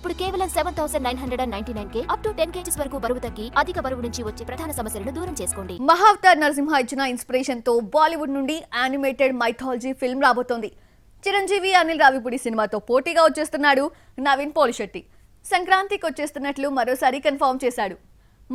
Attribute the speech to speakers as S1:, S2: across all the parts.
S1: ఇప్పుడు కేవలం 7,999 up to 10 kgs వరకు బరువు తగ్గి అధిక బరువు నుంచి వచ్చే ప్రధాన సమస్యలను దూరం చేసుకోండి.
S2: మహావతార్ నరసింహ ఇచ్చిన ఇన్స్పిరేషన్ తో బాలీవుడ్ నుండి యానిమేటెడ్ మైథాలజీ ఫిల్మ్ రాబోతోంది. చిరంజీవి అనిల్ రావిపూడి సినిమాతో పోటీగా వచ్చేస్తున్నాడు నవీన్ పోలిశెట్టి. సంక్రాంతికి వచ్చేస్తున్నట్లు మరోసారి కన్ఫర్మ్ చేశాడు.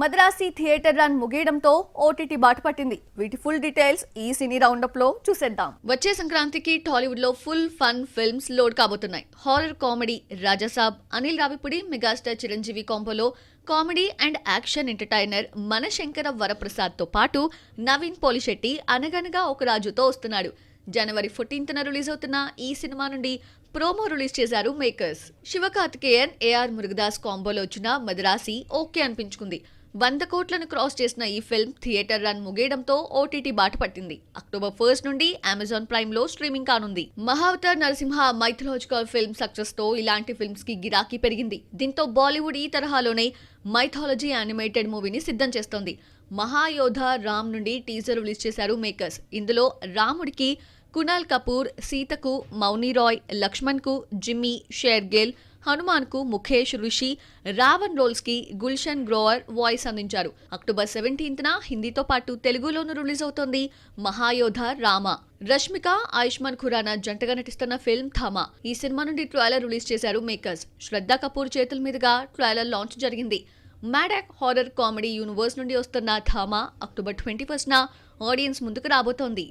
S2: మద్రాసి థియేటర్ రన్ ముగియడంతో ఓటీటీ బాట పట్టింది. వీటి ఫుల్ డీటెయిల్స్ ఈ సినీ రౌండప్ లో చూసేద్దాం. వచ్చే సంక్రాంతికి టాలీవుడ్ లో ఫుల్ ఫన్ ఫిల్మ్స్ లోడ్ కాబోతున్నాయి. Horror comedy Rajasaab, Anil Ravipudi megastar Chiranjeevi కాంబోలో comedy and action entertainer Manashankara Varaprasad తో పాటు నవీన్ పోలిశెట్టి అనగనగా ఒక రాజుతో వస్తున్నాడు. జనవరి 14న రిలీజ్ అవుతున్న ఈ సినిమా నుండి ప్రోమో రిలీజ్ చేశారు మేకర్స్. శివకార్తికేయన్, ఏఆర్ మురుగదాస్ కాంబోలో వచ్చిన మద్రాసి ఓకే అనిపించుకుంది. 100 కోట్లను క్రాస్ చేసిన ఈ ఫిల్మ్ థియేటర్ రన్ ముగియడంతో ఓటీటీ బాట పట్టింది. అక్టోబర్ 1 నుండి అమెజాన్ ప్రైమ్ లో స్ట్రీమింగ్ కానుంది. Mahavatar Narasimha mythological film success తో ఇలాంటి ఫిల్మ్స్ కి గిరాకీ పెరిగింది. దీంతో బాలీవుడ్ ఈ తరహాలోనే మైథాలజీ యానిమేటెడ్ మూవీని సిద్ధం చేస్తోంది. మహాయోధ రామ్ నుండి టీజర్ రిలీజ్ చేశారు మేకర్స్. ఇందులో రాముడికి కునాల్ కపూర్, సీతకు మౌని రాయ్, లక్ష్మణ్ కు జిమ్మీ షేర్గిల్, హనుమాన్ కు ముఖేష్ ఋషి, రావణ్ రోల్స్ కి గుల్షన్ గ్రోవర్ వాయిస్ అందించారు. అక్టోబర్ 17న హిందీతో పాటు తెలుగులోనూ రిలీజ్ అవుతోంది మహాయోధ రామ. రష్మిక, ఆయుష్మాన్ ఖురానా జంటగా నటిస్తున్న ఫిల్మ్ థమా. ఈ సినిమా నుండి ట్రైలర్ రిలీజ్ చేశారు మేకర్స్. శ్రద్ధా కపూర్ చేతుల మీదుగా ట్రైలర్ లాంచ్ జరిగింది. మ్యాడాక్ హారర్ కామెడీ యూనివర్స్ నుండి వస్తున్న థమా అక్టోబర్ 21న ఆడియన్స్ ముందుకు రాబోతోంది.